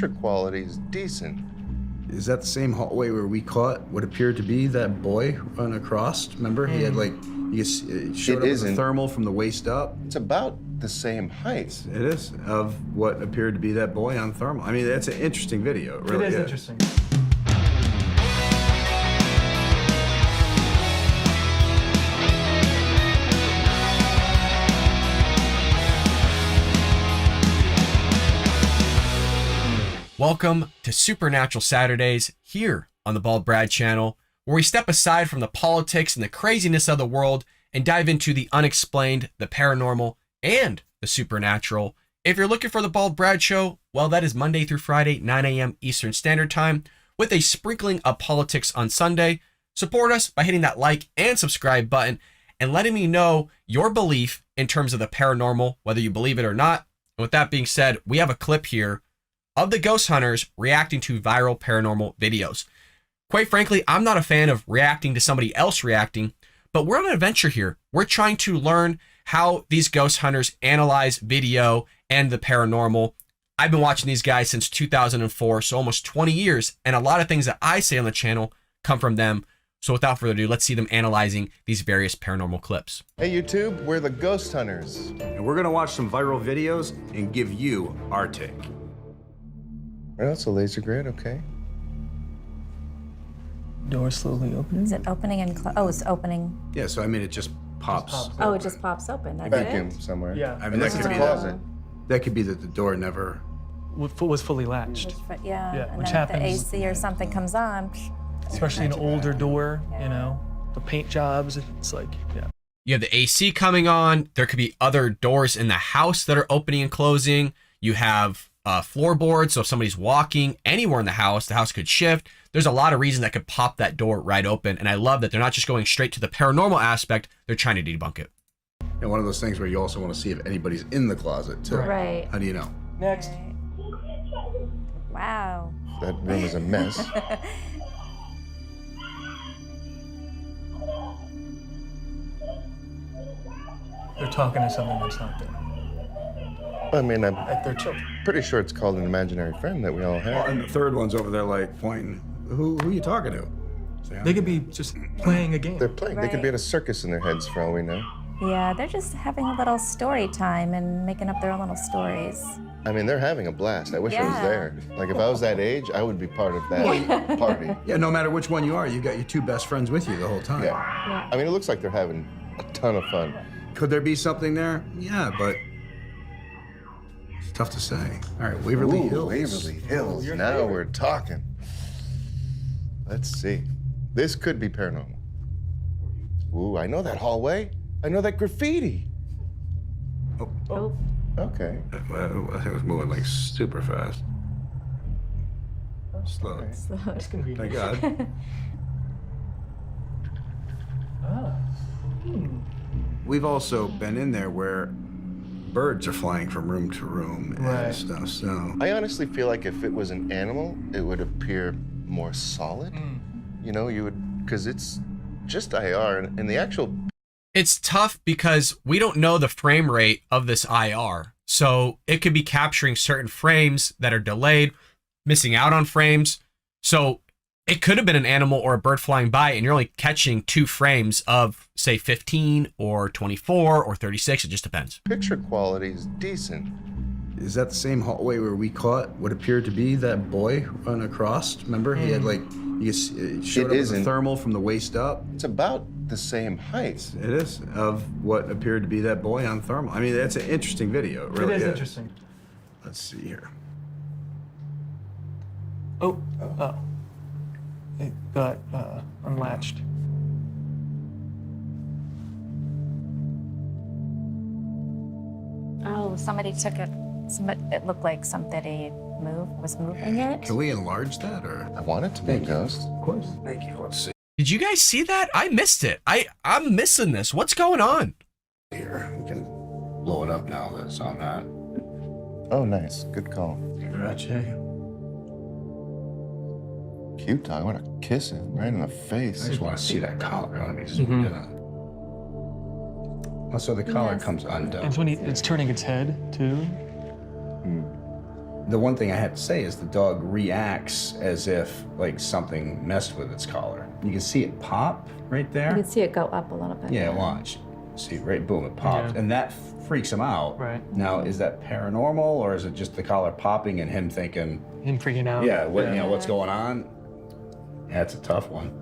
picture quality is decent. Is that the same hallway where we caught what appeared to be that boy run across? Remember, he had like, he showed up with a thermal from the waist up. It's about the same height. It is, of what appeared to be that boy on thermal. I mean, that's an interesting video. It really is interesting. Welcome to Supernatural Saturdays here on the Bald Brad channel, where we step aside from the politics and the craziness of the world and dive into the unexplained, the paranormal, and the supernatural. If you're looking for the Bald Brad show, well, that is Monday through Friday, 9 a.m. Eastern Standard Time, with a sprinkling of politics on Sunday. Support us by hitting that like and subscribe button and letting me know your belief in terms of the paranormal, whether you believe it or not. And with that being said, we have a clip here of the ghost hunters reacting to viral paranormal videos. Quite frankly, I'm not a fan of reacting to somebody else reacting, but we're on an adventure here. We're trying to learn how these ghost hunters analyze video and the paranormal. I've been watching these guys since 2004, so almost 20 years, and a lot of things that I say on the channel come from them. So without further ado, let's see them analyzing these various paranormal clips. Hey YouTube, we're the ghost hunters. And we're gonna watch some viral videos and give you our take. Well, it's a laser grid, okay. Door slowly opening. Is it opening and oh, it's opening. Yeah, so I mean, it just pops. Oh, it just pops open. That's Vacuum it. somewhere. Yeah. I mean, This that is could a be closet. that could be that the door never. Was fully latched. Yeah. Yeah, And which then if the happens- AC or something comes on. Especially an older door, you know, the paint jobs. It's like, yeah. You have the AC coming on. There could be other doors in the house that are opening and closing. You have floorboards, so if somebody's walking anywhere in the house could shift. There's a lot of reasons that could pop that door right open, and I love that they're not just going straight to the paranormal aspect, they're trying to debunk it. And one of those things where you also want to see if anybody's in the closet too. Right. How do you know? Next. Wow. That room is a mess. They're talking to something that's not there. I mean, I'm Like they're children. pretty sure it's called an imaginary friend that we all Oh, have. and the third one's over there like pointing. Who are you talking to? Say, They could be just playing a game. They're playing. They could be Right. at a circus in their heads for all we know. Yeah, they're just having a little story time and making up their own little stories. I mean, they're having a blast. I wish I was Yeah. there. Like, if I was that age, I would be part of that party. Yeah, no matter which one you are, you got your two best friends with you the whole time. Yeah. I mean, it looks like they're having a ton of fun. Could there be something there? Yeah, but it's tough to say. All right, Waverly Hills. Waverly Hills. Now we're talking. Let's see. This could be paranormal. Ooh, I know that hallway. I know that graffiti. Oh. Okay. I think it was moving like super fast. Slow. That's convenient. Thank God. Ah. We've also been in there where birds are flying from room to room and Right. stuff. So I honestly feel like if it was an animal, it would appear more solid. You know, you would, because it's just IR, and the actual. It's tough because we don't know the frame rate of this IR. So it could be capturing certain frames that are delayed, missing out on frames. So it could have been an animal or a bird flying by and you're only catching 2 frames of, say, 15 or 24 or 36. It just depends. Picture quality is decent. is that the same hallway where we caught what appeared to be that boy run across? Remember, he had like he showed up with a isn't. thermal from the waist up. It's about the same height. It is, of what appeared to be that boy on thermal. I mean, that's an interesting video. It really It is interesting. Let's see here. Oh. It got unlatched. Oh, somebody took it. It looked like somebody was moving it. Can we enlarge that, or? I want it to be a ghost. Of course. Thank you. Let's see Did you guys see that? I missed it. I'm missing this. What's going on? here. We can blow it up now that it's on that. Oh, nice. Good call. Gotcha. Cute dog. I want to kiss it right in the face. I just want to see that collar. I want to be so the collar Yes. comes undone. And it's when it's turning its head too. The one thing I have to say is the dog reacts as if like something messed with its collar. You can see it pop right You there. can see it go up a little bit. Yeah, watch. See, right, boom, it popped. Yeah. And that freaks him out. Right. Now, is that paranormal or is it just the collar popping and him thinking, Him freaking out. yeah, what, you know, what's going on? Yeah, it's a tough one.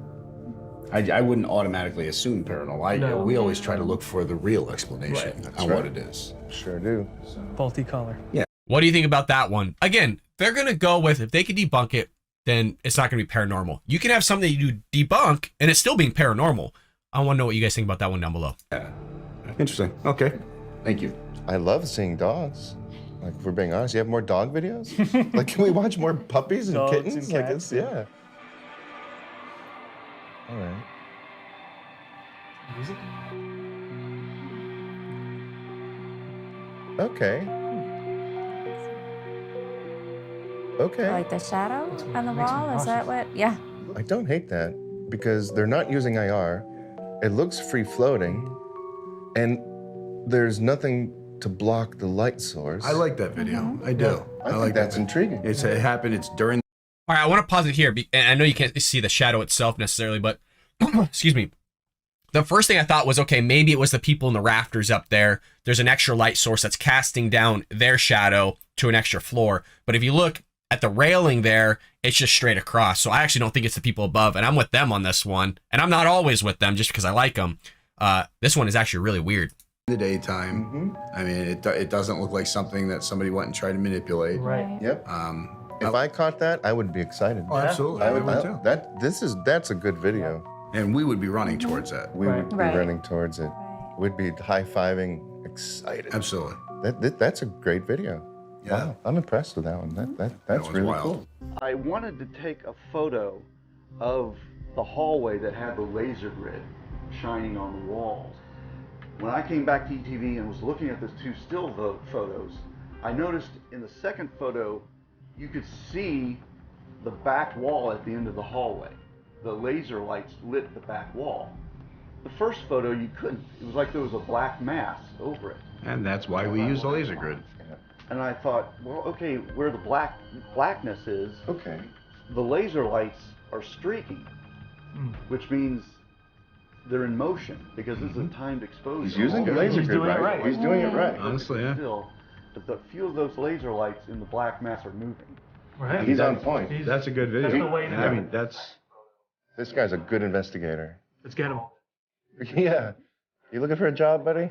I wouldn't automatically assume paranormal. No. We always try to look for the real explanation That's on right. what it is. Sure do. Faulty collar. What do you think about that one? Again, they're going to go with, if they can debunk it, then it's not going to be paranormal. You can have something you debunk and it's still being paranormal. I want to know what you guys think about that one down below. Yeah. Interesting. Okay. Thank you. I love seeing dogs. Like, if we're being honest, you have more dog videos? Like, can we watch more puppies and Dogs kittens? and Like, cats, it's, yeah. All right. Music? Okay. Okay. Like the shadow That's what on the makes me wall? Is that cautious. what? Yeah. I don't hate that because they're not using IR. It looks free floating, and there's nothing to block the light source. I like that video. I do. I think like that's that. intriguing. It happened. It's during. All right, I want to pause it here. And I know you can't see the shadow itself necessarily, but excuse me. The first thing I thought was, okay, maybe it was the people in the rafters up there. There's an extra light source that's casting down their shadow to an extra floor. But if you look at the railing there, it's just straight across. So I actually don't think it's the people above, and I'm with them on this one. And I'm not always with them just because I like them. This one is actually really weird. the daytime. I mean, it doesn't look like something that somebody went and tried to manipulate. Right. Yep. If I caught that, I would be excited. Oh, absolutely. I I would, would too. that's a good video. And we would be running towards that. We would be Right. running towards it. We'd be high-fiving, excited. Absolutely. That's a great video. Yeah. Wow, I'm impressed with that one. That's one's really wild. cool. I wanted to take a photo of the hallway that had the laser grid shining on the walls. When I came back to ETV and was looking at those two still photos, I noticed in the second photo, you could see the back wall at the end of the hallway. The laser lights lit the back wall. The first photo, you couldn't. It was like there was a black mass over it. And that's why we use the laser grid. And I thought, well, okay, where the blackness is, Okay. the laser lights are streaking, which means they're in motion because this is a timed exposure. He's using the All laser He's grid doing it right. right. He's doing it right. Honestly, yeah. Still, but the few of those laser lights in the black mass are moving. Right. He's on point. That's a good video. That's the way to I go. mean, that's This guy's a good investigator. Let's get him. Yeah. You looking for a job, buddy?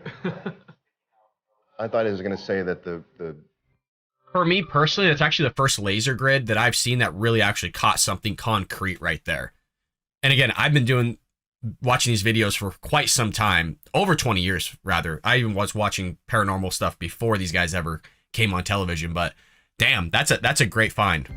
I thought he was going to say that the For me personally, that's actually the first laser grid that I've seen that really actually caught something concrete right there. And again, I've been watching these videos for quite some time, over 20 years rather. I even was watching paranormal stuff before these guys ever came on television, but damn, that's a great find.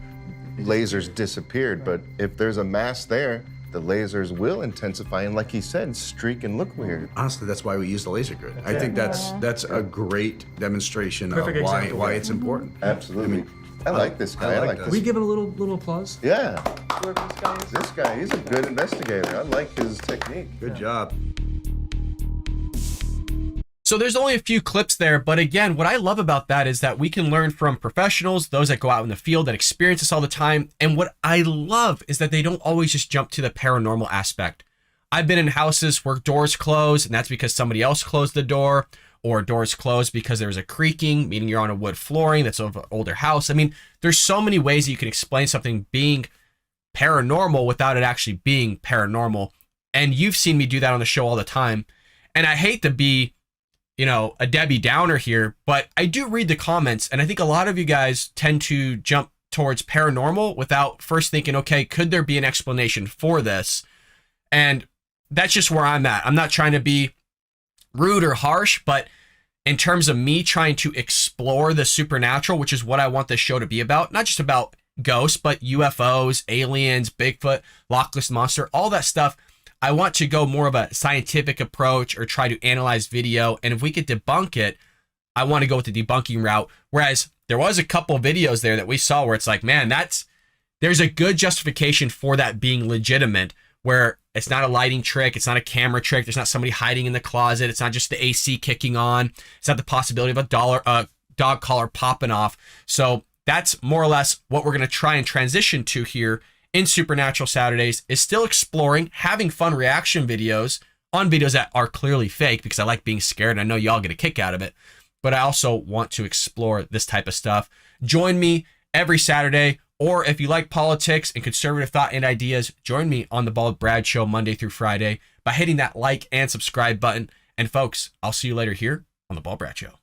lasers disappeared, but if there's a mass there, the lasers will intensify and, like he said, streak and look weird. honestly, that's why we use the laser grid. I think that's a great demonstration Perfect of example. why it's important. Absolutely. I like this guy. I like that. this. We give him a little applause. Yeah. Whoever this guy is. This guy, he's a good investigator. I like his technique. Good job. So there's only a few clips there, but again, what I love about that is that we can learn from professionals, those that go out in the field that experience this all the time. And what I love is that they don't always just jump to the paranormal aspect. I've been in houses where doors close, and that's because somebody else closed the door, or doors closed because there's a creaking, meaning you're on a wood flooring that's of an older house. I mean, there's so many ways that you can explain something being paranormal without it actually being paranormal. And you've seen me do that on the show all the time. And I hate to be, a Debbie Downer here, but I do read the comments, and I think a lot of you guys tend to jump towards paranormal without first thinking, okay, could there be an explanation for this? And that's just where I'm at. I'm not trying to be rude or harsh, but in terms of me trying to explore the supernatural, which is what I want this show to be about, not just about ghosts, but UFOs, aliens, Bigfoot, Loch Ness Monster, all that stuff. I want to go more of a scientific approach or try to analyze video. And if we could debunk it, I want to go with the debunking route. Whereas there was a couple of videos there that we saw where it's like, man, there's a good justification for that being legitimate, where it's not a lighting trick. It's not a camera trick. There's not somebody hiding in the closet. It's not just the AC kicking on. It's not the possibility of a dog collar popping off. So that's more or less what we're going to try and transition to here in Supernatural Saturdays, is still exploring, having fun reaction videos on videos that are clearly fake, because I like being scared and I know y'all get a kick out of it. But I also want to explore this type of stuff. Join me every Saturday, or if you like politics and conservative thought and ideas, join me on the Bald Brad Show Monday through Friday by hitting that like and subscribe button. And folks, I'll see you later here on the Bald Brad Show.